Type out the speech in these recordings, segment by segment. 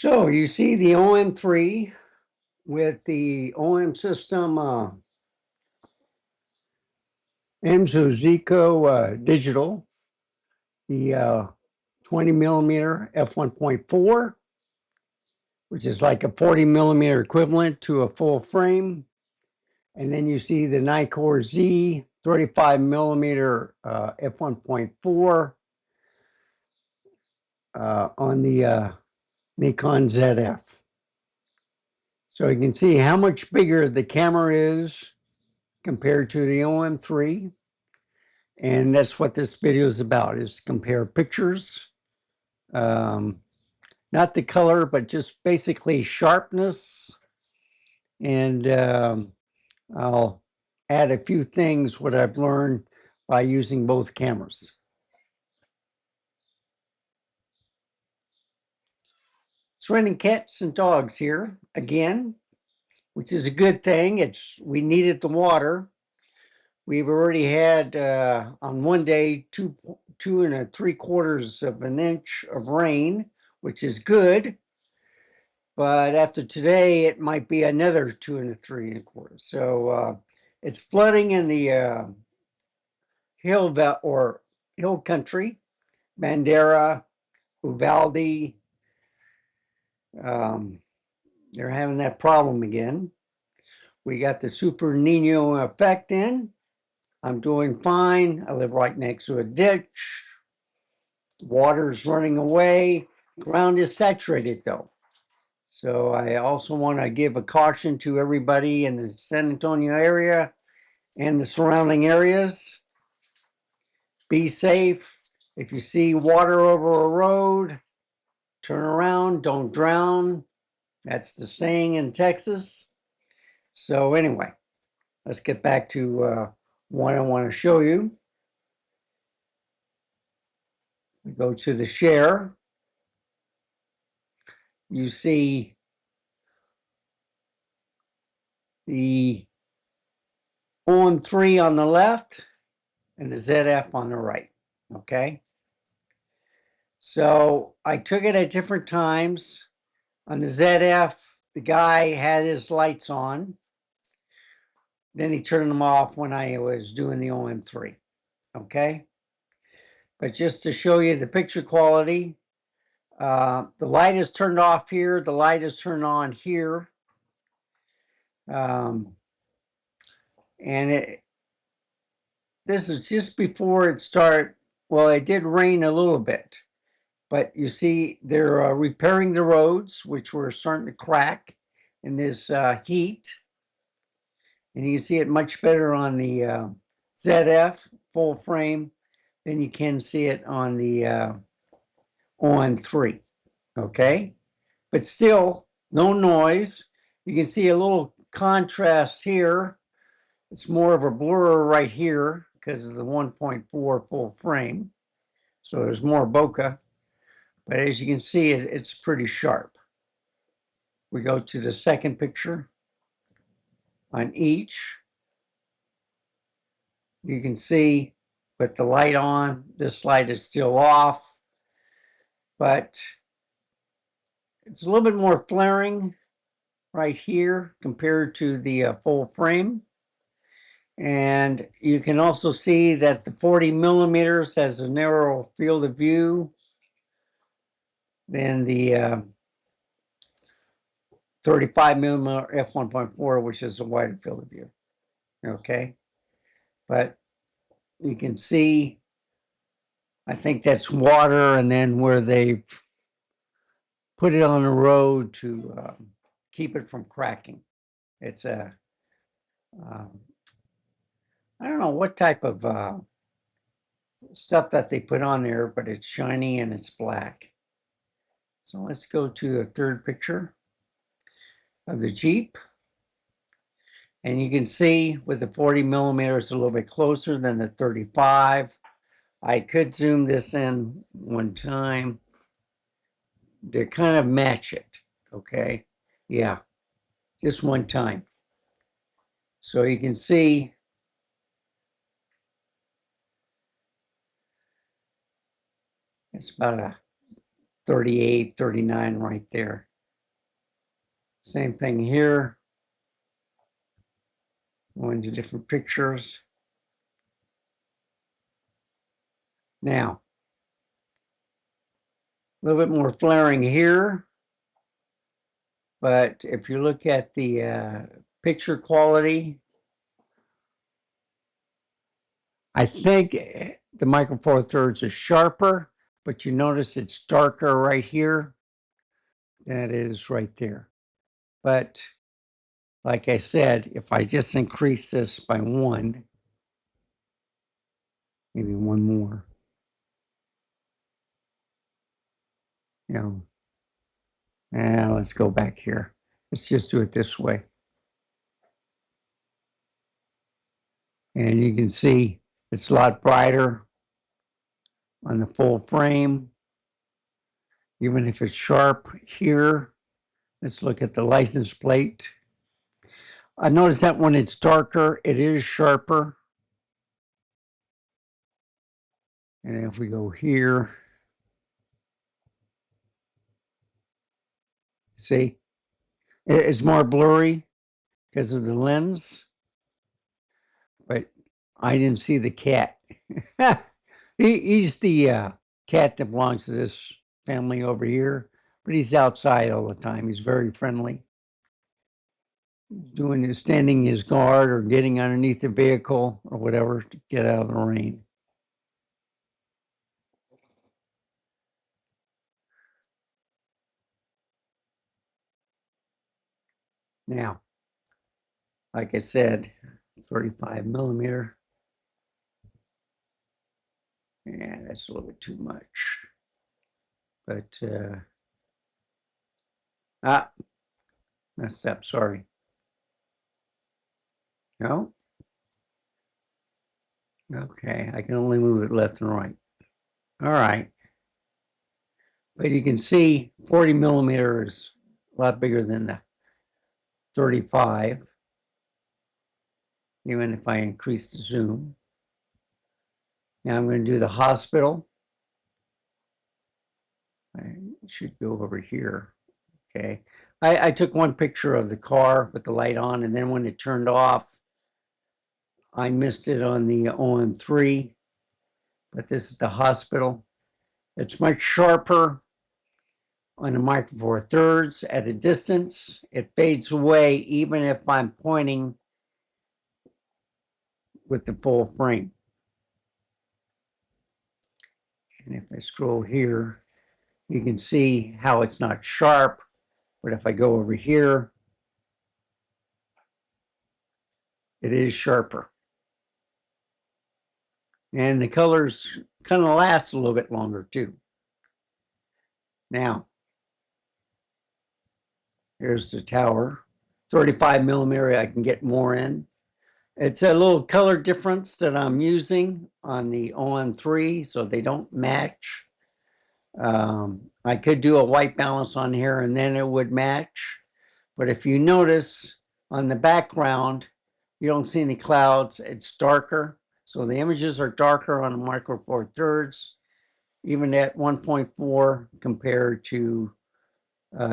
So you see the OM-3 with the OM system Zico digital, the 20 millimeter f1.4, which is like a 40 millimeter equivalent to a full frame. And then you see the Nikon Z 35 millimeter f1.4 on the Nikon ZF. So you can see how much bigger the camera is compared to the OM-3. And that's what this video is about, is compare pictures. Not the color, but just basically sharpness. And I'll add a few things, what I've learned by using both cameras. It's raining cats and dogs here again, which is a good thing. We needed the water. We've already had on one day 2 3/4 of an inch of rain, which is good. But after today, it might be another 2 3/4. So it's flooding in the hill country, Bandera, Uvalde. They're having that problem again. We got the Super Nino effect in. I'm doing fine. I live right next to a ditch. Water's running away. Ground is saturated though. So I also want to give a caution to everybody in the San Antonio area and the surrounding areas. Be safe. If you see water over a road, turn around, don't drown. That's the saying in Texas. So anyway, let's get back to what I want to show you. We go to the share. You see the OM-3 on the left and the ZF on the right, okay? So I took it at different times. On the ZF, the guy had his lights on. Then he turned them off when I was doing the OM-3, okay? But just to show you the picture quality, the light is turned off here, the light is turned on here. And this is just before it started. Well, it did rain a little bit, but you see they're repairing the roads, which were starting to crack in this heat. And you can see it much better on the ZF full frame than you can see it on the OM-3, okay? But still, no noise. You can see a little contrast here. It's more of a blur right here because of the 1.4 full frame. So there's more bokeh. But as you can see, it's pretty sharp. We go to the second picture on each. You can see with the light on, this light is still off, but it's a little bit more flaring right here compared to the full frame. And you can also see that the 40 millimeters has a narrower field of view than the 35 millimeter f1.4, which is a wider field of view, okay? But you can see, I think that's water, and then where they've put it on the road to keep it from cracking. It's a, I don't know what type of stuff that they put on there, but it's shiny and it's black. So let's go to the third picture of the Jeep. And you can see with the 40 millimeters a little bit closer than the 35. I could zoom this in one time to kind of match it, okay? Yeah, just one time. So you can see it's about a 38, 39 right there. Same thing here. Going to different pictures. Now, a little bit more flaring here, but if you look at the picture quality, I think the Micro Four Thirds is sharper, but you notice it's darker right here than it is right there. But like I said, if I just increase this by one, maybe one more, you know, and let's go back here. Let's just do it this way. And you can see it's a lot brighter on the full frame. Even if it's sharp here, let's look at the license plate. I noticed that when it's darker, it is sharper. And if we go here, see, it's more blurry because of the lens, but I didn't see the cat. He's the cat that belongs to this family over here, but he's outside all the time. He's very friendly. Standing his guard or getting underneath the vehicle or whatever to get out of the rain. Now, like I said, 35 millimeter. Yeah, that's a little bit too much. But, messed up, sorry. No? Okay, I can only move it left and right. All right. But you can see 40 millimeter is a lot bigger than the 35, even if I increase the zoom. Now I'm going to do the hospital. I should go over here. Okay. I took one picture of the car with the light on, and then when it turned off, I missed it on the OM-3, but this is the hospital. It's much sharper on the Micro Four Thirds at a distance. It fades away even if I'm pointing with the full frame. And if I scroll here, you can see how it's not sharp, but if I go over here, it is sharper. And the colors kind of last a little bit longer too. Now, here's the tower. 35 millimeter, I can get more in. It's a little color difference that I'm using on the OM-3, so they don't match. I could do a white balance on here and then it would match. But if you notice on the background, you don't see any clouds. It's darker. So the images are darker on the Micro Four Thirds, even at 1.4 compared to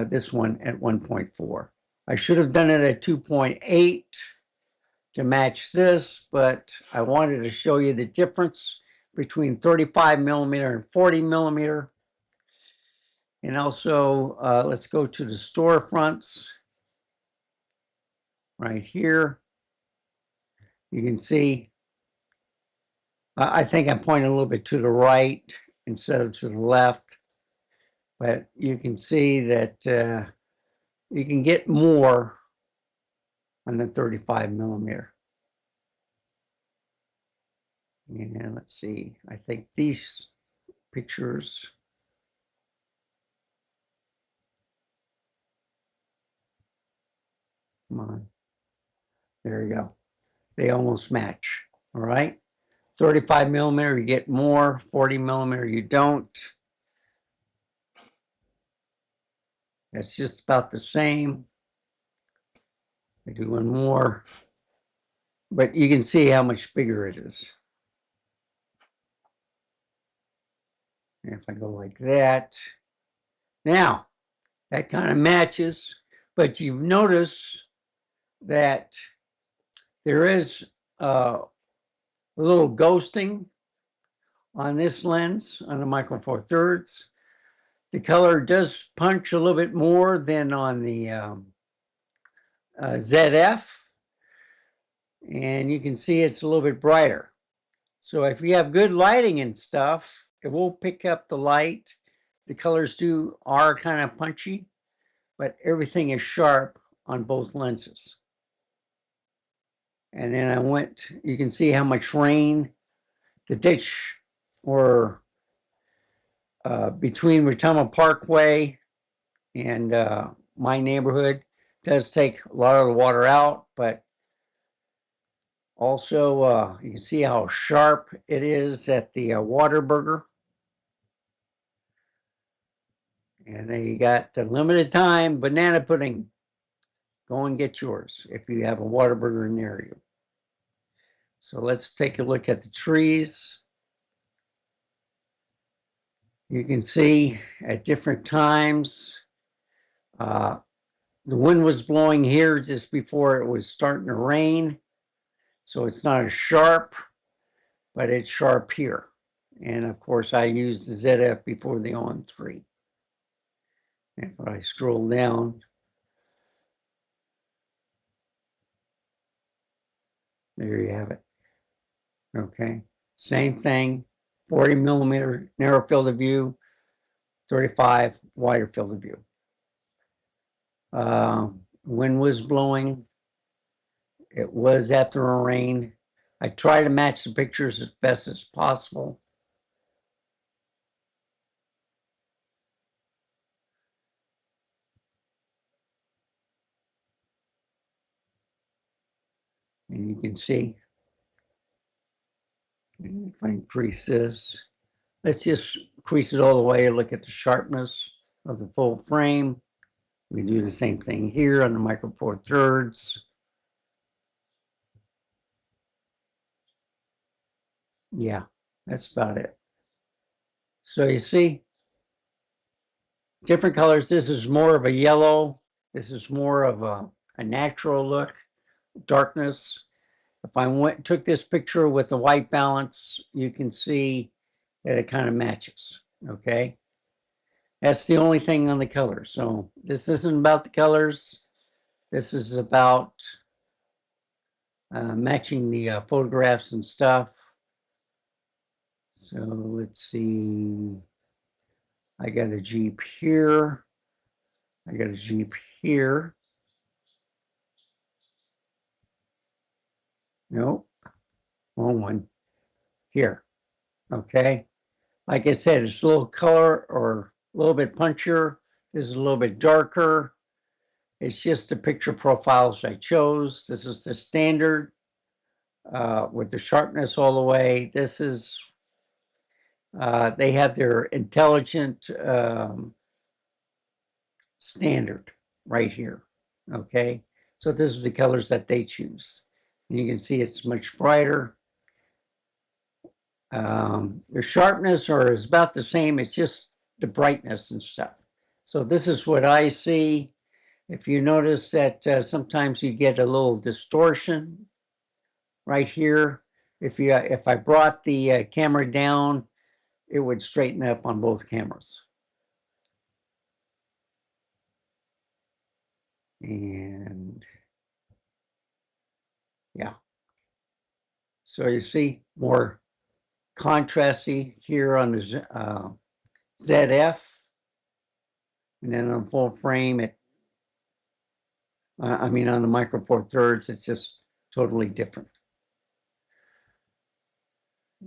this one at 1.4. I should have done it at 2.8 to match this, but I wanted to show you the difference between 35 millimeter and 40 millimeter. And also, let's go to the storefronts right here. You can see, I think I'm pointing a little bit to the right instead of to the left, but you can see that you can get more on the 35 millimeter. And let's see, I think these pictures, come on, there you go. They almost match, all right? 35 millimeter, you get more, 40 millimeter, you don't. That's just about the same. I do one more, but you can see how much bigger it is. And if I go like that, now that kind of matches, but you've noticed that there is a little ghosting on this lens on the Micro Four Thirds. The color does punch a little bit more than on the ZF, and you can see it's a little bit brighter. So if you have good lighting and stuff, it will pick up the light. The colors are kind of punchy, but everything is sharp on both lenses. And then you can see how much rain the ditch or between Retama Parkway and my neighborhood does take a lot of the water out, but also you can see how sharp it is at the Waterburger. And then you got the limited time banana pudding. Go and get yours if you have a Waterburger near you. So let's take a look at the trees. You can see at different times, the wind was blowing here just before it was starting to rain. So it's not as sharp, but it's sharp here. And of course, I used the ZF before the OM-3. If I scroll down, there you have it. Okay, same thing, 40 millimeter narrow field of view, 35 wider field of view. Wind was blowing. It was after a rain. I try to match the pictures as best as possible. And you can see, if I increase this, let's just increase it all the way and look at the sharpness of the full frame. We do the same thing here on the Micro Four Thirds. Yeah, that's about it. So you see, different colors. This is more of a yellow. This is more of a natural look, darkness. If I took this picture with the white balance, you can see that it kind of matches, okay? That's the only thing on the colors. So this isn't about the colors. This is about matching the photographs and stuff. So let's see. I got a Jeep here. I got a Jeep here. Nope, wrong one. Here, okay? Like I said, it's a little color or a little bit punchier. This is a little bit darker. It's just the picture profiles I chose. This is the standard with the sharpness all the way. This is, they have their intelligent standard right here, okay? So this is the colors that they choose. And you can see it's much brighter. The sharpness is about the same. It's just the brightness and stuff. So this is what I see. If you notice that sometimes you get a little distortion right here. If I brought the camera down, it would straighten up on both cameras. And yeah. So you see more contrasty here on the ZF. And then on full frame, I mean, on the Micro Four Thirds, it's just totally different.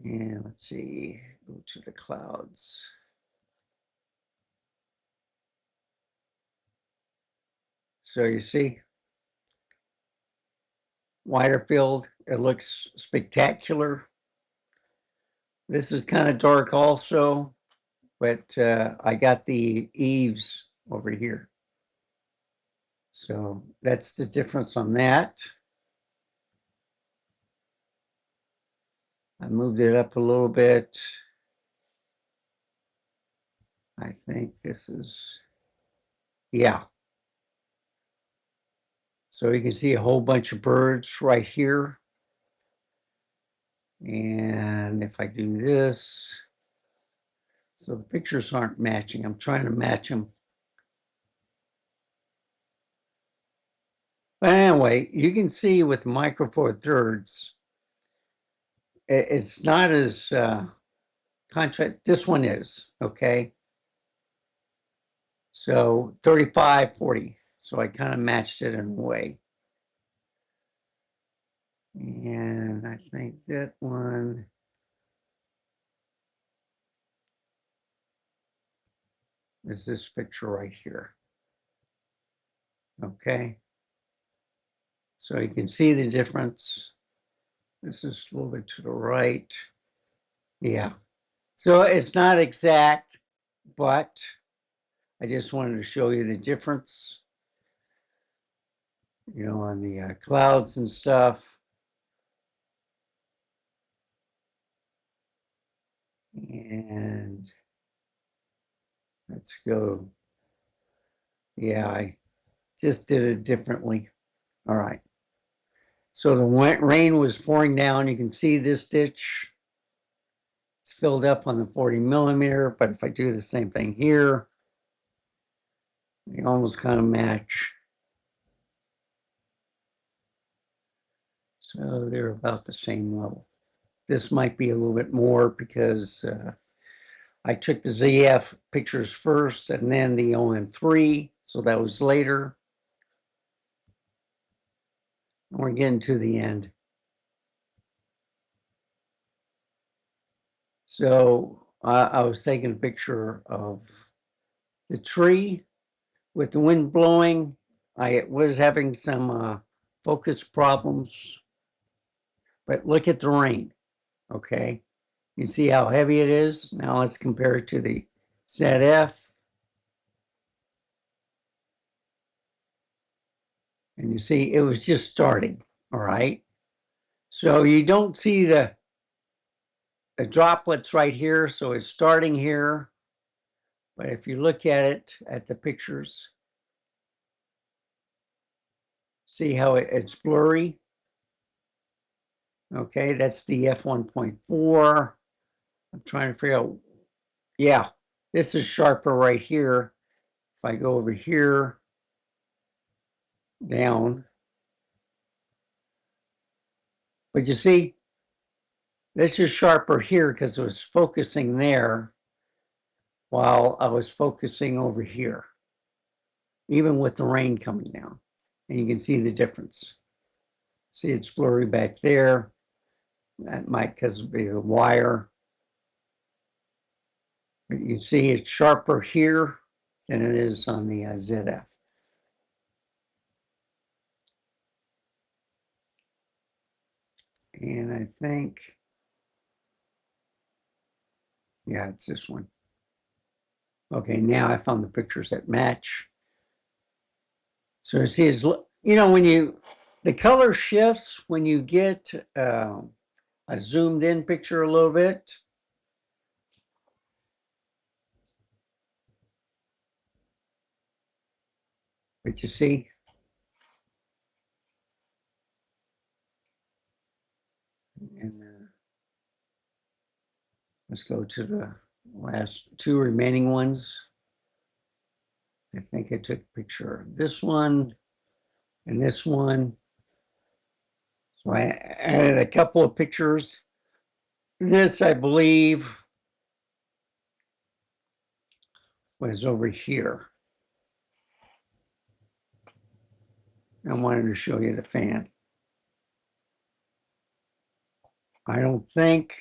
And let's see, go to the clouds. So you see, wider field, it looks spectacular. This is kind of dark also, but I got the eaves over here. So that's the difference on that. I moved it up a little bit. I think this is, yeah. So you can see a whole bunch of birds right here. And if I do this, so the pictures aren't matching. I'm trying to match them. But anyway, you can see with Micro Four Thirds, it's not as contrast. This one is, okay? So 35, 40. So I kind of matched it in a way. And I think that one is this picture right here. Okay. So you can see the difference. This is a little bit to the right. Yeah. So it's not exact, but I just wanted to show you the difference, you know, on the clouds and stuff. And let's go. Yeah, I just did it differently. All right. So the rain was pouring down. You can see this ditch. It's filled up on the 40 millimeter, but if I do the same thing here, they almost kind of match. So they're about the same level. This might be a little bit more because I took the ZF pictures first and then the OM-3, so that was later. We're getting to the end. So I was taking a picture of the tree with the wind blowing. I was having some focus problems, but look at the rain, okay? You can see how heavy it is. Now let's compare it to the ZF. And you see it was just starting, all right? So you don't see the droplets right here, so it's starting here. But if you look at it, at the pictures, see how it's blurry? Okay, that's the f1.4. I'm trying to figure out, yeah, this is sharper right here. If I go over here, down. But you see, this is sharper here because it was focusing there while I was focusing over here, even with the rain coming down. And you can see the difference. See, it's blurry back there. That might because of the wire. But you see it's sharper here than it is on the ZF. And I think, yeah, it's this one. Okay, now I found the pictures that match. So you see, it's, you know, when you, the color shifts when you get a zoomed in picture a little bit. But you see, and let's go to the last two remaining ones. I think I took a picture of this one and this one. So I added a couple of pictures. This, I believe, was over here. I wanted to show you the fan. I don't think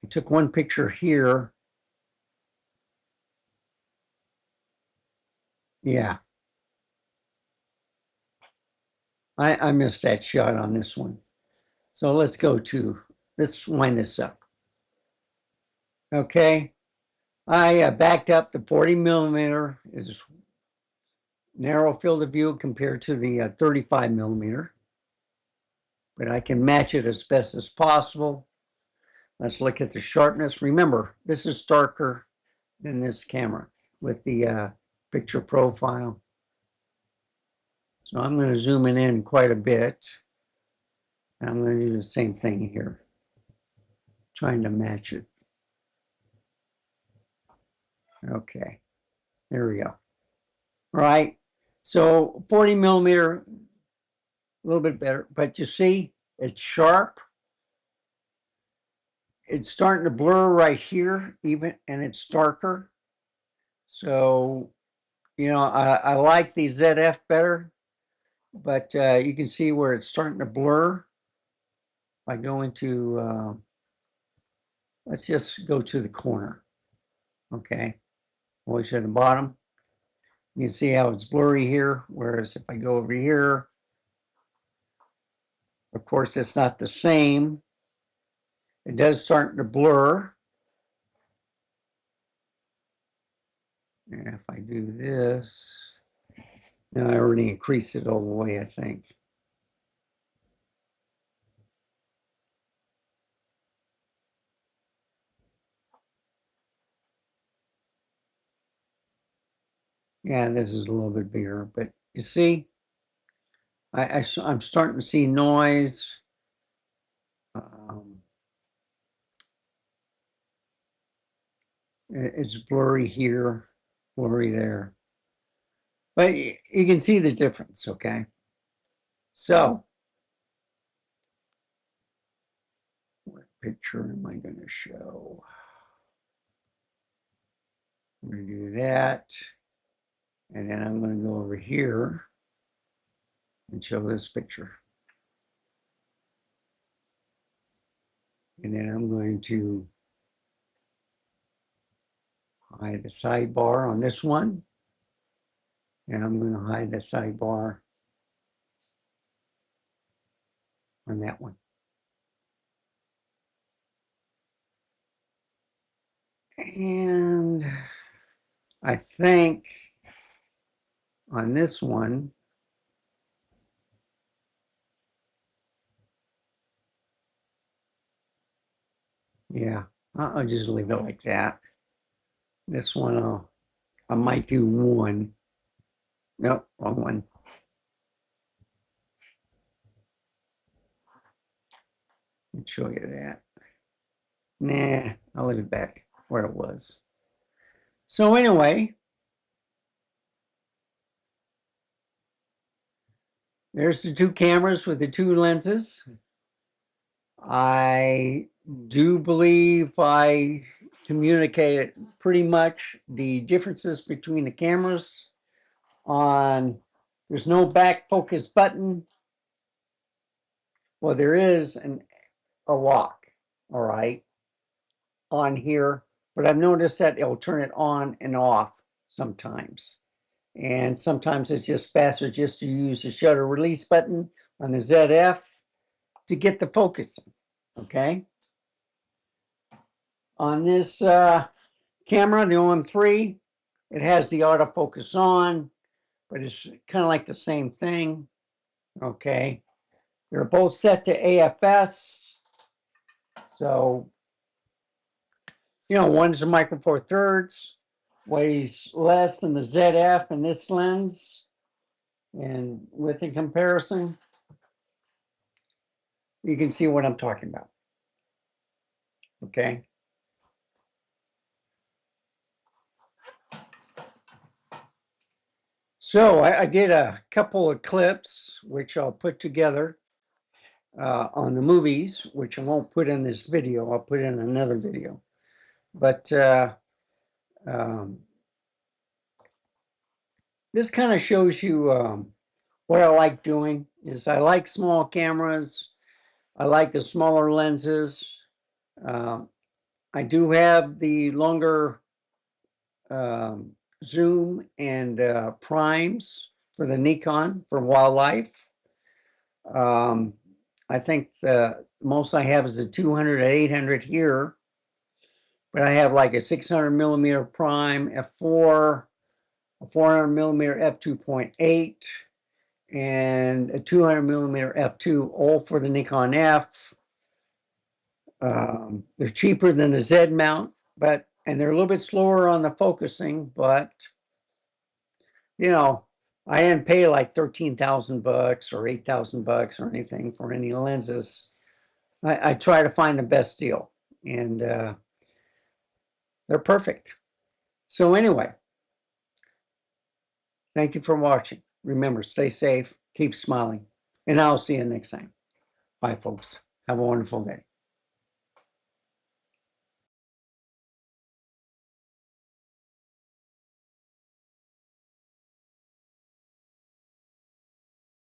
I took one picture here. Yeah. I missed that shot on this one. So let's wind this up. Okay. I backed up the 40 millimeter is narrow field of view compared to the 35 millimeter, but I can match it as best as possible. Let's look at the sharpness. Remember, this is darker than this camera with the picture profile. So I'm going to zoom it in quite a bit. And I'm going to do the same thing here, trying to match it. Okay, there we go. All right, so 40 millimeter, a little bit better, but you see, it's sharp. It's starting to blur right here, even, and it's darker. So, you know, I like the ZF better, but you can see where it's starting to blur by going to, let's just go to the corner. Okay, always at the bottom. You can see how it's blurry here, whereas if I go over here, of course, it's not the same. It does start to blur. And if I do this, now I already increased it all the way, I think. Yeah, this is a little bit bigger, but you see, I'm starting to see noise. It's blurry here, blurry there. But you can see the difference, okay? So, what picture am I going to show? I'm going to do that. And then I'm going to go over here and show this picture. And then I'm going to hide the sidebar on this one. And I'm going to hide the sidebar on that one. And I think on this one, yeah, I'll just leave it like that. This one, I might do one. Nope, wrong one. I'll show you that. Nah, I'll leave it back where it was. So anyway, there's the two cameras with the two lenses. I do believe I communicated pretty much the differences between the cameras on, there's no back focus button. Well, there is a lock, all right, on here, but I've noticed that it'll turn it on and off sometimes. And sometimes it's just faster just to use the shutter release button on the ZF to get the focusing, okay? On this camera, the OM-3, it has the autofocus on, but it's kind of like the same thing, okay? They're both set to AFS, so, you know, one's a micro four thirds, weighs less than the ZF in this lens, and with the comparison, you can see what I'm talking about, okay? So I did a couple of clips, which I'll put together on the movies, which I won't put in this video. I'll put in another video. But this kind of shows you what I like doing is I like small cameras. I like the smaller lenses. I do have the longer zoom and primes for the Nikon for wildlife. I think the most I have is a 200 at 800 here, but I have like a 600 millimeter prime f4, a 400 millimeter f2.8, and a 200 millimeter f2, all for the Nikon F. They're cheaper than the Z mount, and they're a little bit slower on the focusing, but you know, I didn't pay like 13,000 bucks or 8,000 bucks or anything for any lenses. I try to find the best deal, and they're perfect. So anyway, thank you for watching. Remember, stay safe, keep smiling, and I'll see you next time. Bye, folks. Have a wonderful day.